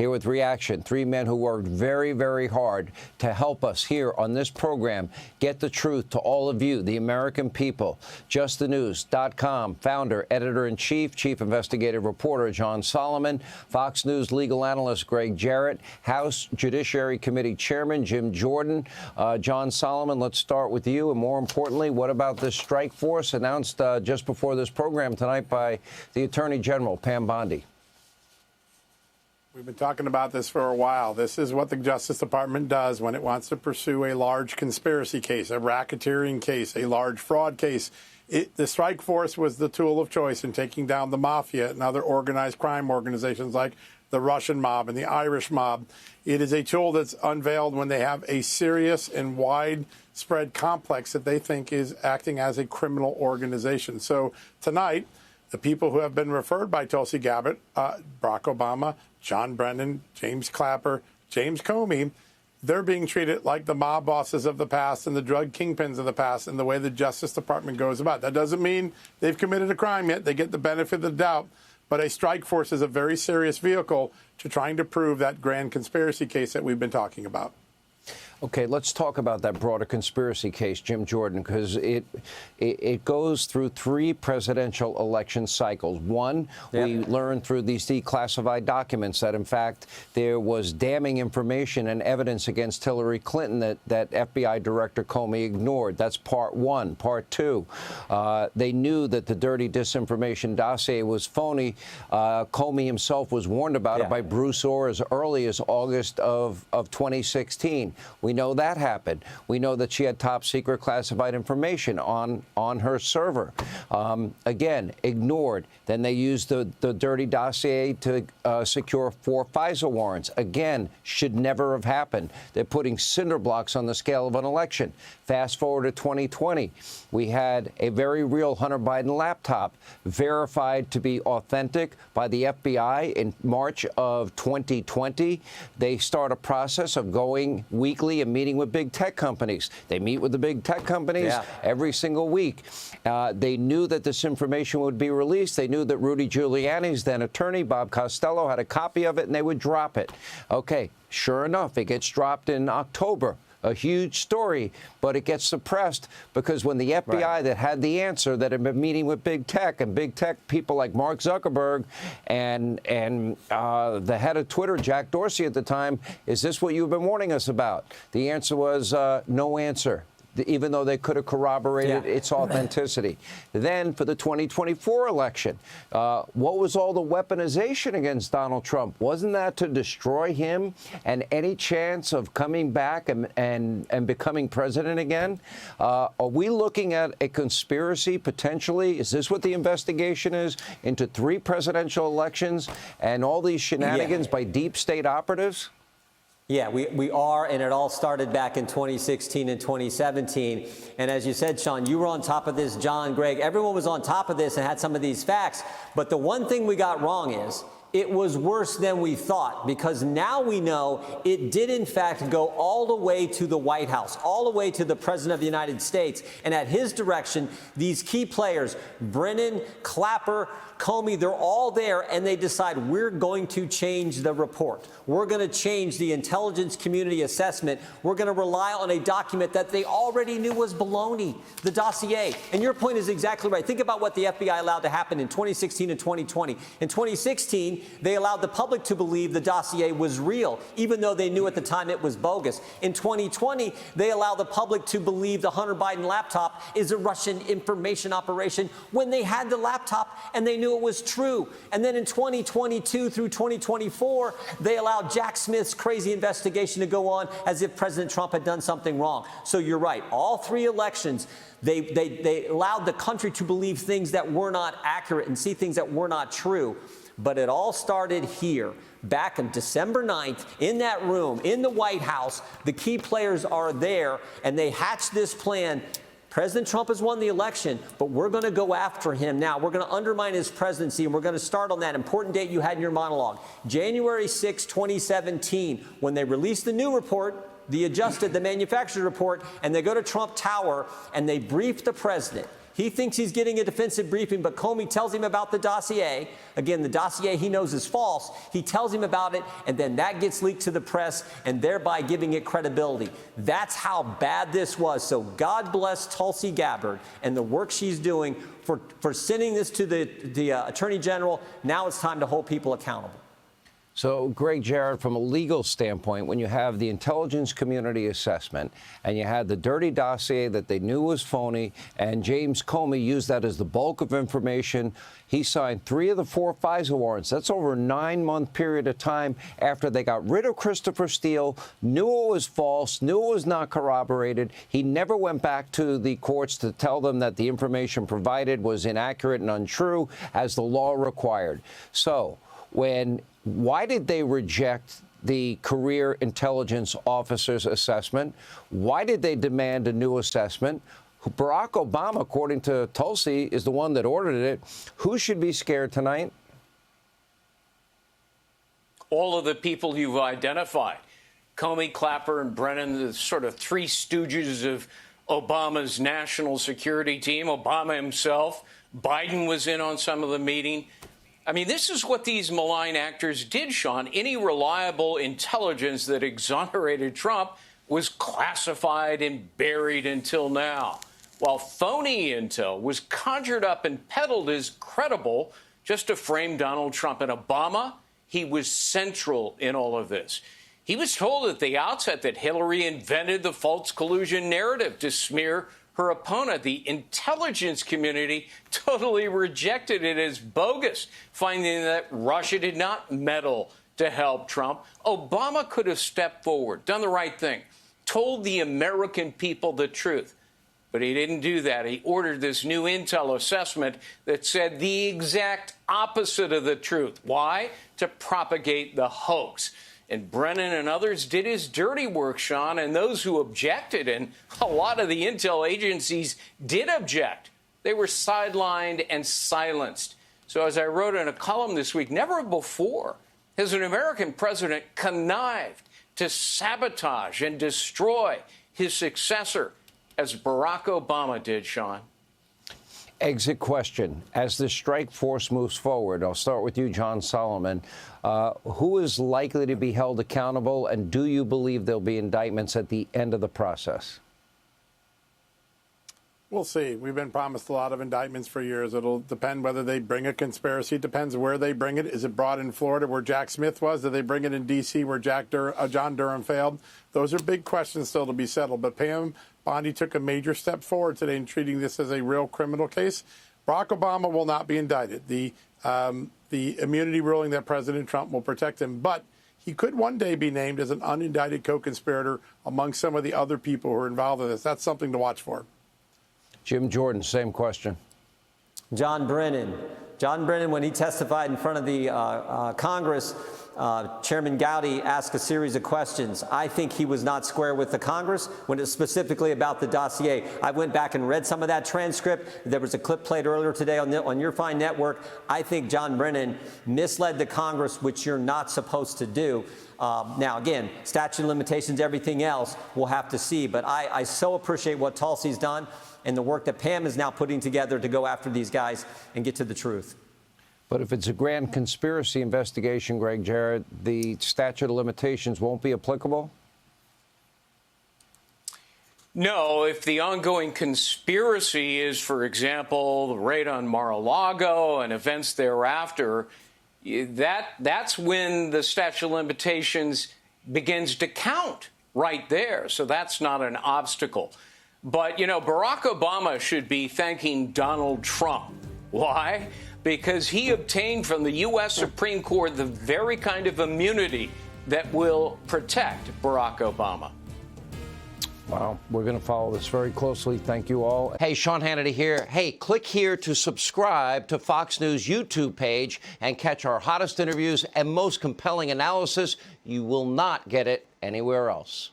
here with reaction. Three men who worked very, very hard to help us here on this program get the truth to all of you, the American people. JustTheNews.com founder, editor-in-chief, chief investigative reporter John Solomon, Fox News legal analyst Gregg Jarrett, House Judiciary Committee Chairman Jim Jordan. John Solomon, let's start with you. And more importantly, what about this strike force announced just before this program tonight by the Attorney General, Pam Bondi? We've been talking about this for a while. This is what the Justice Department does when it wants to pursue a large conspiracy case, a racketeering case, a large fraud case. The strike force was the tool of choice in taking down the mafia and other organized crime organizations like the Russian mob and the Irish mob. It is a tool that's unveiled when they have a serious and widespread complex that they think is acting as a criminal organization. So tonight, the people who have been referred by Tulsi Gabbard, Barack Obama, John Brennan, James Clapper, James Comey, they're being treated like the mob bosses of the past and the drug kingpins of the past in the way the Justice Department goes about. That doesn't mean they've committed a crime yet. They get the benefit of the doubt. But a strike force is a very serious vehicle to trying to prove that grand conspiracy case that we've been talking about. Okay, let's talk about that broader conspiracy case, Jim Jordan, because it goes through three presidential election cycles. One, we learned through these declassified documents that, in fact, there was damning information and evidence against Hillary Clinton that FBI Director Comey ignored. That's part one. Part two, they knew that the dirty disinformation dossier was phony. Comey himself was warned about it by Bruce Orr as early as August of 2016. We know that happened. We know that she had top secret classified information on her server. Again, ignored. Then they used the dirty dossier to secure 4 FISA warrants. Again, should never have happened. They're putting cinder blocks on the scale of an election. Fast forward to 2020. We had a very real Hunter Biden laptop verified to be authentic by the FBI in March of 2020. They start a process of going weekly and meeting with big tech companies. They meet with the big tech companies every single week. They knew that this information would be released. They knew that Rudy Giuliani's then attorney, Bob Costello, had a copy of it, and they would drop it. Okay, sure enough, it gets dropped in October. A huge story, but it gets suppressed because when the FBI that had the answer, that had been meeting with big tech, and big tech people like Mark Zuckerberg and the head of Twitter, Jack Dorsey at the time, is this what you've been warning us about? The answer was no answer, even though they could have corroborated its authenticity. Then for the 2024 election, what was all the weaponization against Donald Trump? Wasn't that to destroy him and any chance of coming back and becoming president again? Are we looking at a conspiracy potentially? Is this what the investigation is into 3 presidential elections and all these shenanigans by deep state operatives? Yeah, we are, and it all started back in 2016 and 2017. And as you said, Sean, you were on top of this, John, Greg, everyone was on top of this and had some of these facts. But the one thing we got wrong is it was worse than we thought, because now we know it did, in fact, go all the way to the White House, all the way to the President of the United States. And at his direction, these key players, Brennan, Clapper, Comey, they're all there, and they decide we're going to change the report. We're going to change the intelligence community assessment. We're going to rely on a document that they already knew was baloney, the dossier. And your point is exactly right. Think about what the FBI allowed to happen in 2016 and 2020. In 2016, they allowed the public to believe the dossier was real, even though they knew at the time it was bogus. In 2020, they allowed the public to believe the Hunter Biden laptop is a Russian information operation when they had the laptop and they knew it was true. And then in 2022 through 2024, they allowed Jack Smith's crazy investigation to go on as if President Trump had done something wrong. So you're right. All 3 elections, they allowed the country to believe things that were not accurate and see things that were not true. But it all started here, back on December 9th, in that room, in the White House. The key players are there, and they hatched this plan. President Trump has won the election, but we're going to go after him now. We're going to undermine his presidency, and we're going to start on that important date you had in your monologue, January 6, 2017, when they released the new report, the manufactured report, and they go to Trump Tower, and they brief the president. He thinks he's getting a defensive briefing, but Comey tells him about the dossier. Again, the dossier he knows is false. He tells him about it, and then that gets leaked to the press, and thereby giving it credibility. That's how bad this was. So God bless Tulsi Gabbard and the work she's doing for sending this to the Attorney General. Now it's time to hold people accountable. So, Gregg Jarrett, from a legal standpoint, when you have the intelligence community assessment and you had the dirty dossier that they knew was phony, and James Comey used that as the bulk of information, he signed 3 of the 4 FISA warrants. That's over a 9-month period of time after they got rid of Christopher Steele, knew it was false, knew it was not corroborated. He never went back to the courts to tell them that the information provided was inaccurate and untrue, as the law required. So, why did they reject the career intelligence officer's assessment? Why did they demand a new assessment? Barack Obama, according to Tulsi, is the one that ordered it. Who should be scared tonight? All of the people you've identified. Comey, Clapper, and Brennan, the sort of 3 stooges of Obama's national security team. Obama himself. Biden was in on some of the meeting. I mean, this is what these malign actors did, Sean. Any reliable intelligence that exonerated Trump was classified and buried until now, while phony intel was conjured up and peddled as credible just to frame Donald Trump. And Obama, he was central in all of this. He was told at the outset that Hillary invented the false collusion narrative to smear her opponent. The intelligence community totally rejected it as bogus, finding that Russia did not meddle to help Trump. Obama could have stepped forward, done the right thing, told the American people the truth. But he didn't do that. He ordered this new intel assessment that said the exact opposite of the truth. Why? To propagate the hoax. And Brennan and others did his dirty work, Sean, and those who objected, and a lot of the intel agencies did object, they were sidelined and silenced. So as I wrote in a column this week, never before has an American president connived to sabotage and destroy his successor as Barack Obama did, Sean. Exit question. As the strike force moves forward, I'll start with you, John Solomon. Who is likely to be held accountable, and do you believe there'll be indictments at the end of the process? We'll see. We've been promised a lot of indictments for years. It'll depend whether they bring a conspiracy. It depends where they bring it. Is it brought in Florida where Jack Smith was? Do they bring it in D.C. where John Durham failed? Those are big questions still to be settled. But Pam Bondi took a major step forward today in treating this as a real criminal case. Barack Obama will not be indicted. The immunity ruling that President Trump will protect him. But he could one day be named as an unindicted co-conspirator among some of the other people who are involved in this. That's something to watch for. Jim Jordan, same question. John Brennan, when he testified in front of the Congress, Chairman Gowdy asked a series of questions. I think he was not square with the Congress when it's specifically about the dossier. I went back and read some of that transcript. There was a clip played earlier today on your fine network. I think John Brennan misled the Congress, which you're not supposed to do. Now, again, statute of limitations, everything else, we'll have to see. But I so appreciate what Tulsi's done and the work that Pam is now putting together to go after these guys and get to the truth. But if it's a grand conspiracy investigation, Gregg Jarrett, the statute of limitations won't be applicable? No, if the ongoing conspiracy is, for example, the raid on Mar-a-Lago and events thereafter, that's when the statute of limitations begins to count right there. So that's not an obstacle. But, you know, Barack Obama should be thanking Donald Trump. Why? Because he obtained from the U.S. Supreme Court the very kind of immunity that will protect Barack Obama. Wow, we're going to follow this very closely. Thank you all. Hey, Sean Hannity here. Hey, click here to subscribe to Fox News YouTube page and catch our hottest interviews and most compelling analysis. You will not get it anywhere else.